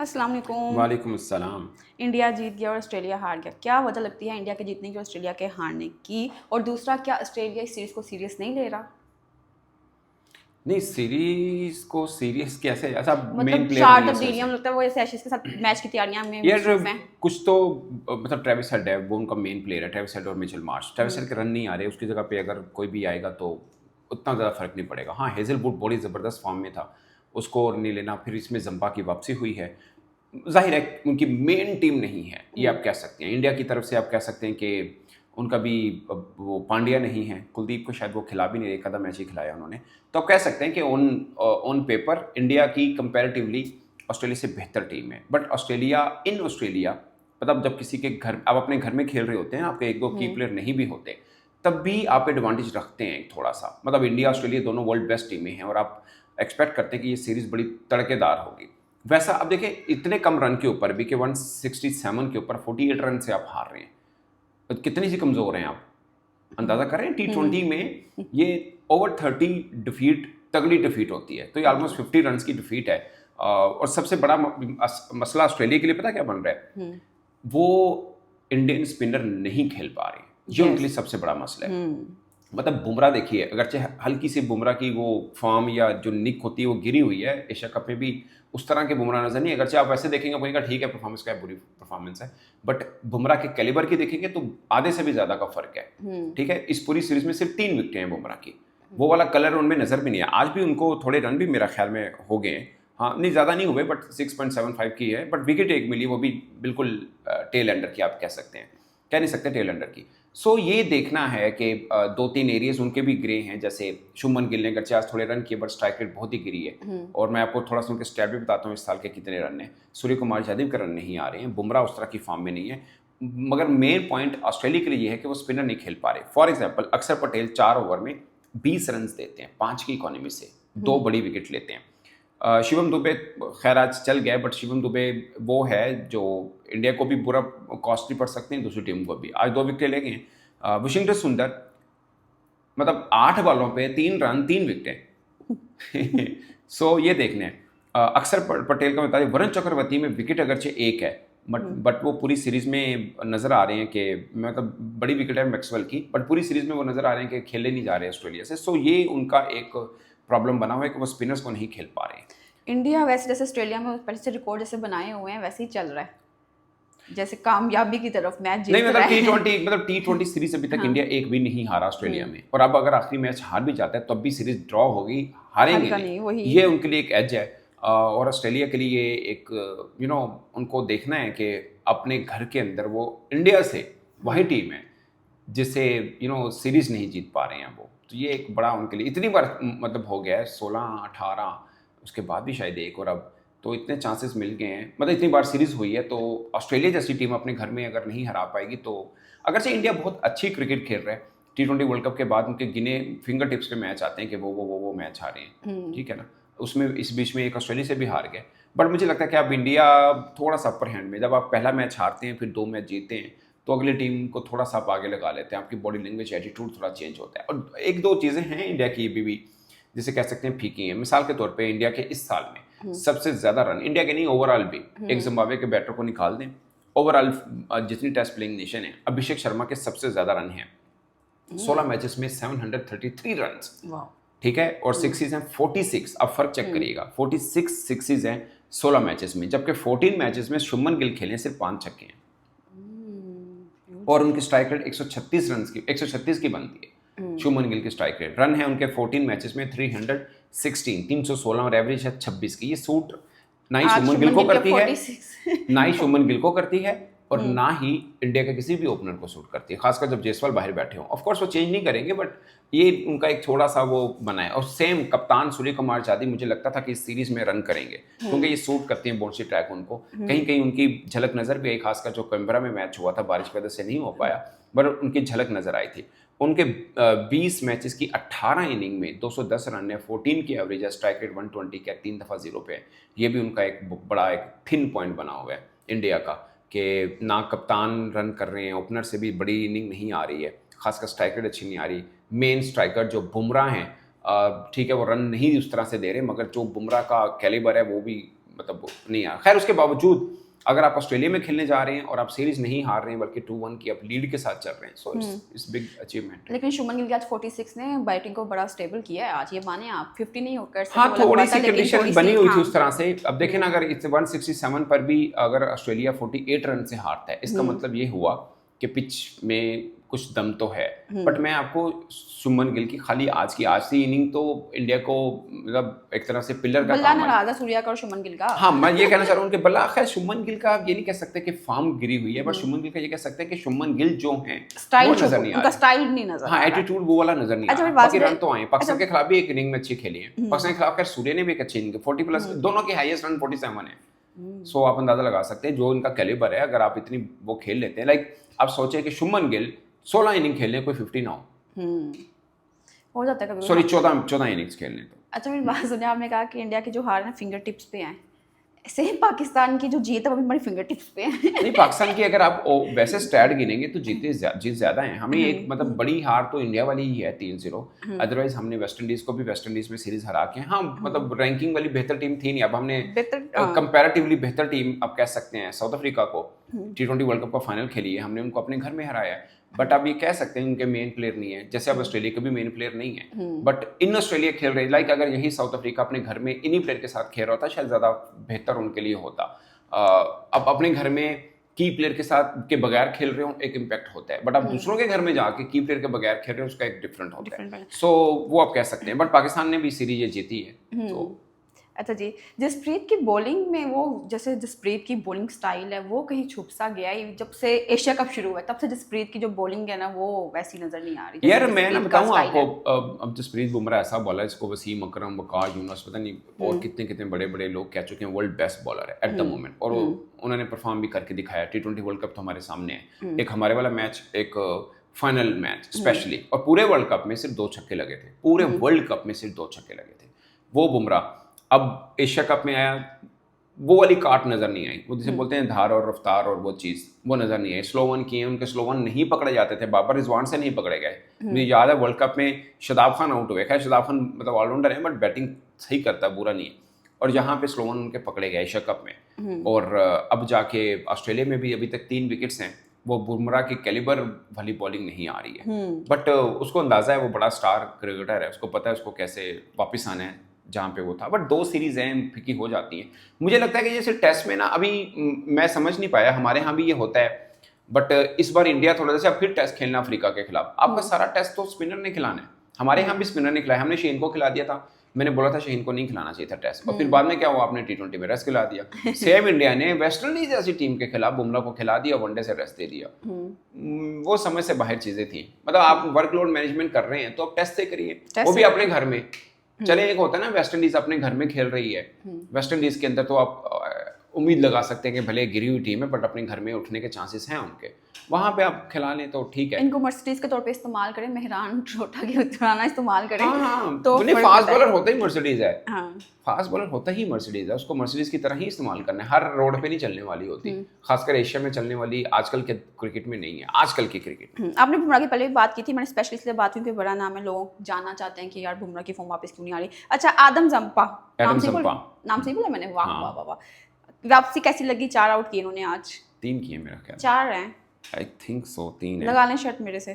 अस्सलाम वालेकुम। वालेकुम अस्सलाम। इंडिया जीत गया और ऑस्ट्रेलिया हार गया। क्या वजह लगती है इंडिया के जीतने की और ऑस्ट्रेलिया के हारने की? और दूसरा, क्या ऑस्ट्रेलिया इस सीरीज़ को सीरियस नहीं ले रहा? नहीं, सीरीज को सीरियस कैसे, ऐसा मेन मतलब प्लेयर 4 नहीं है तब्दीलियाँ, सबसे। मुझे लगता है वो ऐसे एशेज़ के साथ मैच की तैयारियां में यार मसरूफ़ हैं। कुछ तो मतलब ट्रेविस हेड है, वो उनका मेन प्लेयर है, ट्रेविस हेड और मिचेल मार्श। ट्रेविस हेड के रन नहीं आ रहे, उसकी जगह पे अगर कोई भी आएगा तो उतना ज़्यादा फर्क नहीं पड़ेगा। हाँ, हेजलवुड बड़ी ज़बरदस्त फॉर्म में था, उसको और नहीं लेना। फिर इसमें जंपा की वापसी हुई है, जाहिर है उनकी मेन टीम नहीं है, ये आप कह सकते हैं। इंडिया की तरफ से आप कह सकते हैं कि उनका भी वो पांड्या नहीं है, कुलदीप को शायद वो खिला भी नहीं रहे, एक आधा मैच ही खिलाया उन्होंने। तो आप कह सकते हैं कि ऑन पेपर इंडिया की कंपैरेटिवली ऑस्ट्रेलिया से बेहतर टीम है। बट ऑस्ट्रेलिया इन ऑस्ट्रेलिया, मतलब जब किसी के घर, आप अपने घर में खेल रहे होते हैं, आपके एक दो की प्लेयर नहीं भी होते, तब भी आप एडवांटेज रखते हैं थोड़ा सा। मतलब इंडिया ऑस्ट्रेलिया दोनों वर्ल्ड बेस्ट टीमें हैं और आप एक्सपेक्ट करते हैं कि ये सीरीज बड़ी तड़केदार होगी। वैसा अब देखिए, इतने कम रन के ऊपर भी, कि 167 के ऊपर 48 रन से आप हार रहे हैं, तो कितनी सी कमजोर हैं आप, अंदाजा कर रहे हैं। T20 में ये ओवर 30 डिफीट तगड़ी डिफीट होती है, तो ये ऑलमोस्ट 50 रन की डिफीट है। और सबसे बड़ा मसला ऑस्ट्रेलिया के लिए पता क्या बन रहा है, वो इंडियन स्पिनर नहीं खेल पा रहे, ये उनके लिए यस। सबसे बड़ा मसला है। मतलब बुमराह देखिए, अगरचे हल्की सी बुमराह की वो फॉर्म या जो निक होती है वो गिरी हुई है, एशिया कप में भी उस तरह के बुमराह नजर नहीं। अगरचे आप वैसे देखेंगे बोलेगा ठीक है, परफॉर्मेंस का है, बुरी परफॉर्मेंस है, बट बुमराह के कैलिबर की देखेंगे तो आधे से भी ज्यादा का फर्क है। ठीक है, इस पूरी सीरीज में सिर्फ 3 विकेटें हैं बुमराह की, वो वाला कलर उनमें नजर भी नहीं है। आज भी उनको थोड़े रन भी मेरा ख्याल में हो गए हैं, हाँ नहीं ज़्यादा नहीं हुए, बट 6.75 की है, बट विकेट एक मिली, वो भी बिल्कुल टेल एंडर की आप कह सकते हैं, कह नहीं सकते टेल एंडर की। सो ये देखना है कि 2-3 एरियाज उनके भी गिरे हैं, जैसे शुभमन गिल ने गरचे आज थोड़े रन किए, बट स्ट्राइक रेट बहुत ही गिरी है। और मैं आपको थोड़ा सा उनके स्टैट भी बताता हूँ इस साल के कितने रन हैं। सूर्य कुमार यादव के रन नहीं आ रहे हैं, बुमराह उस तरह की फॉर्म में नहीं है। मगर मेन पॉइंट ऑस्ट्रेलिया के लिए ये है कि वो स्पिनर नहीं खेल पा रहे। फॉर एग्जाम्पल अक्षर पटेल 4 ओवर में 20 रन देते हैं, 5 की इकोनॉमी से, 2 बड़ी विकेट लेते हैं। शिवम दुबे खैर आज चल गया, बट शिवम दुबे वो है जो इंडिया को भी बुरा कॉस्टली पड़ सकते हैं, दूसरी टीम को भी। आज 2 विकेटें ले गए। वशिंगटन सुंदर मतलब 8 बॉलों पे 3 रन 3 विकेटें। सो ये देखने हैं। अक्षर पटेल का बता दें, वरुण चक्रवर्ती में विकेट अगरचे एक है, बट वो पूरी सीरीज में नजर आ रहे हैं कि मतलब बड़ी विकेट है मैक्सवेल की, बट पूरी सीरीज में वो नजर आ रहे हैं कि खेलने नहीं जा रहे ऑस्ट्रेलिया से। सो ये उनका एक प्रॉब्लम बना हुआ है कि वो स्पिनर्स को नहीं खेल पा रहे हैं। इंडिया वैसे जैसे ऑस्ट्रेलिया में पहले से रिकॉर्ड जैसे बनाए हुए हैं वैसे ही चल रहा है, जैसे कामयाबी की तरफ मैच नहीं जीत मतलब रहा है। टी ट्वेंटी सीरीज अभी तक हाँ। इंडिया एक भी नहीं हारा ऑस्ट्रेलिया में, और अब अगर आखिरी मैच हार भी जाता है तब भी सीरीज ड्रॉ होगी, हारेंगे हल्का नहीं। नहीं वही। ये उनके लिए एक एज है। और ऑस्ट्रेलिया के लिए एक उनको देखना है कि अपने घर के अंदर वो इंडिया से वही टीम है जिससे सीरीज नहीं जीत पा रहे हैं वो। तो ये एक बड़ा उनके लिए इतनी बार मतलब हो गया है, 16-18, उसके बाद भी शायद एक, और अब तो इतने चांसेस मिल गए हैं, मतलब इतनी बार सीरीज हुई है। तो ऑस्ट्रेलिया जैसी टीम अपने घर में अगर नहीं हरा पाएगी तो, अगर से इंडिया बहुत अच्छी क्रिकेट खेल रहा है, T20 वर्ल्ड कप के बाद उनके गिने फिंगर टिप्स पे मैच आते हैं कि वो मैच हारे हैं, ठीक है ना। उसमें इस बीच में एक ऑस्ट्रेलिया से भी हार गए। बट मुझे लगता है कि अब इंडिया थोड़ा सा अपर हैंड में, जब आप पहला मैच हारते हैं फिर 2 मैच जीते हैं, तो अगली टीम को थोड़ा सा आप आगे लगा लेते हैं, आपकी बॉडी लैंग्वेज एटीट्यूड थोड़ा चेंज होता है। और एक दो चीज़ें हैं इंडिया की भी जिसे कह सकते हैं फीकी हैं। मिसाल के तौर पे इंडिया के इस साल में सबसे ज्यादा रन इंडिया के नहीं, ओवरऑल भी, एक जिम्बाब्वे के बैटर को निकाल दें, ओवरऑल जितनी टेस्ट प्लेइंग नेशन है, अभिषेक शर्मा के सबसे ज्यादा रन हैं 16 मैचेस में 733 रन, वाह। ठीक है। और सिक्सीज हैं 46, अब फर्क चेक करिएगा, 46 सिक्सीज हैं 16 मैचेस में, जबकि 14 मैचेस में शुभमन गिल खेले सिर्फ 5 छक्के हैं, और उनकी स्ट्राइक रेट 136 की बनती है। शुभमन गिल की स्ट्राइक रेट, रन है उनके 14 मैचेस में 316 और एवरेज है 26 की। ये सूट ना ही शुभमन गिल को करती है, ना ही शुभमन गिल को करती है, और ना ही इंडिया के किसी भी ओपनर को सूट करती है, खासकर जब जायसवाल बाहर बैठे हों। ऑफ कोर्स वो चेंज नहीं करेंगे, बट ये उनका एक थोड़ा सा वो बना है। और सेम कप्तान सूर्य कुमार यादव, मुझे लगता था कि इस सीरीज में रन करेंगे क्योंकि ये सूट करती हैं बोन्सी ट्रैक उनको। कहीं कहीं उनकी झलक नजर भी आई, खासकर जो कैनबरा में मैच हुआ था, बारिश की वजह से नहीं हो पाया, बट उनकी झलक नजर आई थी। उनके 20 मैचेस की 18 इनिंग में 210 रन है, 14 की एवरेज है, स्ट्राइक रेट 120 का, 3 दफ़ा 0 पे है। ये भी उनका एक बड़ा एक थिन पॉइंट बना हुआ है इंडिया का, कि ना कप्तान रन कर रहे हैं, ओपनर से भी बड़ी इनिंग नहीं आ रही है, खासकर स्ट्राइक रेट अच्छी नहीं आ रही। मेन स्ट्राइकर जो बुमराह हैं, ठीक है वो रन नहीं उस तरह से दे रहे, मगर जो बुमराह का कैलिबर है वो भी मतलब नहीं आया। खैर उसके बावजूद अगर आप ऑस्ट्रेलिया में खेलने जा रहे हैं और आप सीरीज नहीं हार रहे हैं बल्कि 2-1 की आप लीड के साथ चल रहे हैं, सो इट्स बिग अचीवमेंट। लेकिन शुभमन गिल के आज 46 ने बैटिंग को बड़ा स्टेबल किया है आज, ये माने आप 50 नहीं कर सकते, हाँ वो अलग थोड़ी बात सी है, लेकिन कंडीशन थोड़ी बनी सी, हुई थी हाँ। उस तरह से। अब देखें ना, अगर इस 167 पर भी अगर ऑस्ट्रेलिया 48 रन से हारता है, इसका मतलब ये हुआ कि पिच में कुछ दम तो है। बट मैं आपको शुभमन गिल की खाली आज की इनिंग तो इंडिया को मतलब एक तरह से पिलर का बल्ला काम है। नाराज है सूर्या का और शुभमन गिल का। हाँ मैं ये कहना चाह रहा हूँ कि बल्ला, खैर शुभमन गिल का आप ये नहीं कह सकते कि फॉर्म गिरी हुई है, बट शुभमन गिल का ये कह सकते हैं कि शुभमन गिल जो हैं स्टाइल वो नजर नहीं आ उनका रहा। स्टाइल नहीं नजर हाँ आ रहा। एटीट्यूड वो वाला नजर नहीं आ अच्छा, रहा। फिर बात बाकी करें- रन तो आए, पाकिस्तान के खिलाफ भी एक इनिंग में अच्छी खेली है, पाकिस्तान के खिलाफ खैर सूर्य ने भी एक अच्छी इनिंग 40 प्लस, दोनों के हाईएस्ट रन 47 है। सो आप अंदाजा लगा सकते हैं जो इनका कैलिबर है, अगर आप इतनी वो खेल लेते हैं। लाइक आप सोचे कि शुभमन गिल 16 इनिंग खेलने कोई 50 ना हो, हो जाता है कभी। सॉरी 14 इनिंग्स खेलने तो। अच्छा मेरी बात सुनिए, आपने कहा कि इंडिया की जो हार है फिंगर टिप्स पे है, सेम पाकिस्तान की जो जीत है वो भी हमारी फिंगर टिप्स पे है। नहीं पाकिस्तान की अगर आप वैसे स्टैट गिनेंगे तो जीत ज्यादा है। हमें एक मतलब बड़ी हार तो इंडिया वाली ही है 3-0, अदरवाइज हमने वेस्ट इंडीज को भी वेस्ट इंडीज में सीरीज हरा के, हाँ मतलब रैंकिंग वाली बेहतर टीम थी नहीं। अब हमने कंपैरेटिवली बेहतर टीम आप कह सकते हैं साउथ अफ्रीका को T20 वर्ल्ड कप का फाइनल खेली है, हमने उनको अपने घर में हराया है। बट आप ये कह सकते हैं उनके मेन प्लेयर नहीं है, जैसे अब ऑस्ट्रेलिया के भी मेन प्लेयर नहीं है, बट इन ऑस्ट्रेलिया खेल रहे, लाइक अगर यही साउथ अफ्रीका अपने घर में इन्हीं प्लेयर के साथ खेल रहा होता शायद ज़्यादा बेहतर उनके लिए होता। अब अपने घर में की प्लेयर के साथ के बगैर खेल रहे हो एक इम्पैक्ट होता है, बट आप दूसरों के घर में जाके की प्लेयर के बगैर खेल रहे हो उसका एक डिफरेंट होता है। सो वो आप कह सकते हैं, बट पाकिस्तान ने भी सीरीज ये जीती है। तो अच्छा जी, जसप्रीत की बॉलिंग में वो, जैसे जसप्रीत की बॉलिंग स्टाइल है वो कहीं छुप सा गया है, जब से एशिया कप शुरू हुआ है तब से जसप्रीत की जो बॉलिंग है ना वो वैसी नजर नहीं आ रही। यार मैं ना बताऊं आपको, अब जसप्रीत बुमराह ऐसा बॉलर है, इसको वसीम अकरम, वकार यूनुस, पता नहीं और कितने कितने बड़े बड़े लोग कह चुके हैं वर्ल्ड बेस्ट बॉलर है एट द मोमेंट, और उन्होंने परफॉर्म भी करके दिखाया। T20 वर्ल्ड कप तो हमारे सामने है, एक हमारे वाला मैच, एक फाइनल मैच स्पेशली, और पूरे वर्ल्ड कप में सिर्फ 2 छक्के लगे थे, पूरे वर्ल्ड कप में सिर्फ 2 छक्के लगे थे वो बुमराह। अब एशिया कप में आया, वो वाली काट नज़र नहीं आई, वो जिसे बोलते हैं धार और रफ्तार और वो चीज़ वो नज़र नहीं आई। स्लो वन किए, उनके स्लो वन नहीं पकड़े जाते थे, बाबर रिजवान से नहीं पकड़े गए। मुझे याद है वर्ल्ड कप में शादाब खान आउट हुए, खैर शादाब खान मतलब ऑलराउंडर है बट बैटिंग सही करता है, बुरा नहीं है, और यहाँ पे स्लो वन उनके पकड़े गए एशिया कप में। और अब जाके ऑस्ट्रेलिया में भी अभी तक 3 विकेट्स हैं, वो बुमराह की कैलिबर वाली बॉलिंग नहीं आ रही है, बट उसको अंदाज़ा है, वो बड़ा स्टार क्रिकेटर है, उसको पता है उसको कैसे वापस आना है जहाँ पे वो था। बट 2 सीरीज हैं फिकी हो जाती हैं। मुझे लगता है कि जैसे टेस्ट में ना अभी मैं समझ नहीं पाया, हमारे यहाँ भी ये होता है, बट इस बार इंडिया थोड़ा सा फिर टेस्ट खेलना अफ्रीका के खिलाफ, आपका सारा टेस्ट तो स्पिनर ने खिलाना है। हमारे यहाँ भी स्पिनर ने खिलाया, हमने शहीन को खिला दिया था, मैंने बोला था शहीन को नहीं खिलाना चाहिए था टेस्ट, और फिर बाद में क्या हुआ, आपने T20 में रेस्ट खिला दिया। सेम इंडिया ने वेस्ट इंडीज जैसी टीम के खिलाफ बुमराह को खिला दिया, वनडे से रेस्ट दे दिया। वो समझ से बाहर चीजें थी, मतलब आप वर्कलोड मैनेजमेंट कर रहे हैं तो आप टेस्ट से करिए, वो भी अपने घर में। चले एक होता है ना वेस्ट इंडीज अपने घर में खेल रही है, वेस्ट इंडीज के अंदर तो आप उम्मीद लगा सकते हैं कि भले गिरी हुई टीम है बट अपने घर में उठने के चांसेस हैं उनके, वहां पे आप खिला लें तो ठीक है। इनको मर्सिडीज के तौर पे इस्तेमाल करें, मेहरान छोटा के उतराना इस्तेमाल करें। हाँ, तो फास्ट बॉलर होता ही मर्सिडीज है, हाँ। फास्ट बॉलर होता ही मर्सिडीज है, उसको मर्सिडीज की तरह ही इस्तेमाल करना है, हर रोड पे नहीं चलने वाली होती, खासकर एशिया में चलने वाली आजकल के क्रिकेट में नहीं है, आजकल की क्रिकेट। आपने बुमराह की पहले भी बात की थी, मैंने स्पेशली इसलिए बात की कि बड़ा नाम है, लोग जानना चाहते हैं कि यार बुमराह की फॉर्म वापस क्यों नहीं आ रही। अच्छा आदम जंपा, नाम सही बोला मैंने, वाह वाह वाह। वापसी कैसी लगी? 4 आउट किए इन्होंने आज, 3 किए मेरा ख्याल, 4 हैं आई थिंक सो, 3 है। लगा लें शर्ट मेरे से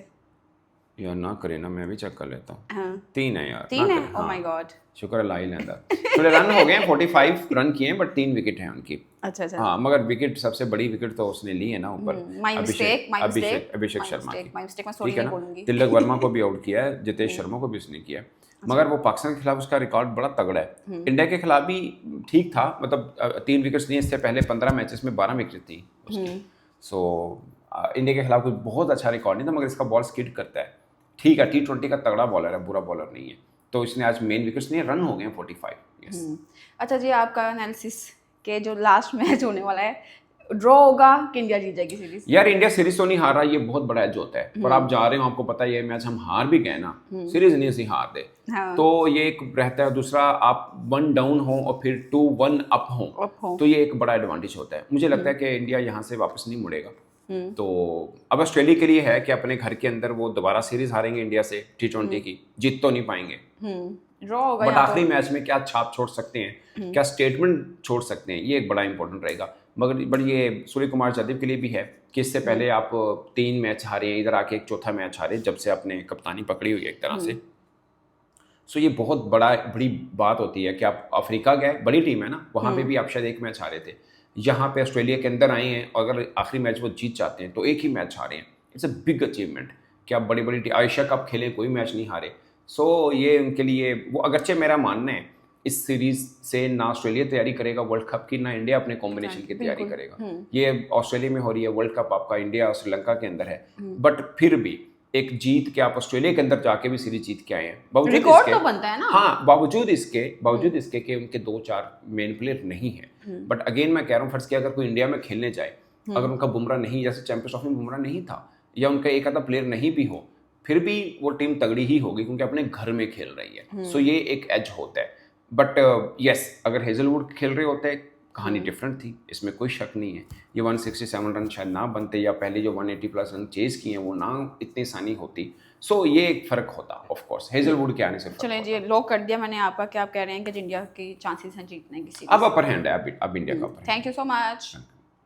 यार ना करे ना, मैं भी चेक कर लेता हूँ। हाँ 3 है यार, 3 है, ओह माय गॉड, शुक्र है लाई लेंदा। थोड़े रन हो गए, 45 रन किए हैं बट 3 विकेट हैं उनकी। अच्छा अच्छा, हाँ मगर विकेट सबसे बड़ी विकेट तो उसने ली है ना ऊपर, अभिषेक शर्मा की, ठीक है ना। तिलक वर्मा को भी आउट किया है, जितेश शर्मा को भी उसने किया है, मगर वो पाकिस्तान के खिलाफ उसका रिकॉर्ड बड़ा तगड़ा है। इंडिया के खिलाफ भी ठीक था, मतलब 3 विकेट्स नहीं, इससे पहले 15 मैचेस में 12 विकेट थी उसकी। सो इंडिया के खिलाफ कोई बहुत अच्छा रिकॉर्ड नहीं था, मगर इसका बॉल स्किड करता है, ठीक है। T20 का तगड़ा बॉलर है, बुरा बॉलर नहीं है, तो इसने आज मेन विकेट्स नहीं, रन हो गए 45। यस। अच्छा जी, आपका एनालिसिस के जो लास्ट मैच होने वाला है, ड्रॉ होगा कि इंडिया जीत जाएगी सीरीज? यार इंडिया सीरीज तो नहीं हार रहा, ये बहुत बड़ा एज होता है, और आप जा रहे हो, आपको पता है ये मैच हम हार भी गए ना, सीरीज नहीं ऐसी हार दे, तो ये एक रहता है। दूसरा आप 1 डाउन हो और फिर 2-1 अप हो, तो ये एक बड़ा एडवांटेज होता है। मुझे लगता है कि इंडिया यहाँ से वापस नहीं मुड़ेगा, तो अब ऑस्ट्रेलिया के लिए है कि अपने घर के अंदर वो दोबारा सीरीज हारेंगे इंडिया से T20 की, जीत तो नहीं पाएंगे, ड्रॉ होगा बट या आखिरी मैच में क्या छाप छोड़ सकते हैं, क्या स्टेटमेंट छोड़ सकते हैं, ये एक बड़ा इंपॉर्टेंट रहेगा। मगर ये सूर्य कुमार यादव के लिए भी है कि इससे पहले आप 3 मैच हारे हैं, इधर आके एक चौथा मैच हारे जब से आपने कप्तानी पकड़ी हुई है एक तरह से। सो ये बहुत बड़ी बात होती है कि आप अफ्रीका गए, बड़ी टीम है ना, वहाँ पे भी आप शायद एक मैच हारे थे, यहाँ पे ऑस्ट्रेलिया के अंदर आए हैं और अगर आखिरी मैच वो जीत जाते हैं तो एक ही मैच हारे हैं। इट्स अ बिग अचीवमेंट कि आप बड़ी एशिया कप खेले, कोई मैच नहीं हारे। सो ये उनके लिए वो, अगरचे मेरा मानना है इस सीरीज से ना ऑस्ट्रेलिया तैयारी करेगा वर्ल्ड कप की, ना इंडिया अपने कॉम्बिनेशन की तैयारी करेगा। ये ऑस्ट्रेलिया में हो रही है वर्ल्ड कप, आपका इंडिया और श्रीलंका के अंदर है, बट फिर भी एक जीत के आप ऑस्ट्रेलिया के अंदर जाके भी सीरीज जीत के आए हैं, बावजूद रिकॉर्ड तो बनता है ना। हाँ, बावजूद इसके कि उनके 2-4 मेन प्लेयर नहीं है। बट अगेन मैं कह रहा हूँ, फर्ज किया अगर कोई इंडिया में खेलने जाए, अगर उनका बुमराह नहीं, जैसे चैंपियंस ट्रॉफी में बुमराह नहीं था, या उनका एक आधा प्लेयर नहीं भी हो, फिर भी वो टीम तगड़ी ही होगी क्योंकि अपने घर में खेल रही है। सो ये एक एज होता है। बट यस, अगर हेजलवुड खेल रहे होते कहानी डिफरेंट थी, इसमें कोई शक नहीं है। ये 167 रन शायद ना बनते, या पहले जो 180+ रन चेज किए हैं वो ना इतनी आसानी होती। सो ये एक फ़र्क होता ऑफ कोर्स हेजलवुड के आने से। चलें जी, लॉक कर दिया मैंने आपका कि आप कह रहे हैं कि इंडिया की चांसेस हैं जीतने की। अब अपर हैंड है, अब इंडिया का upper. Thank you so much.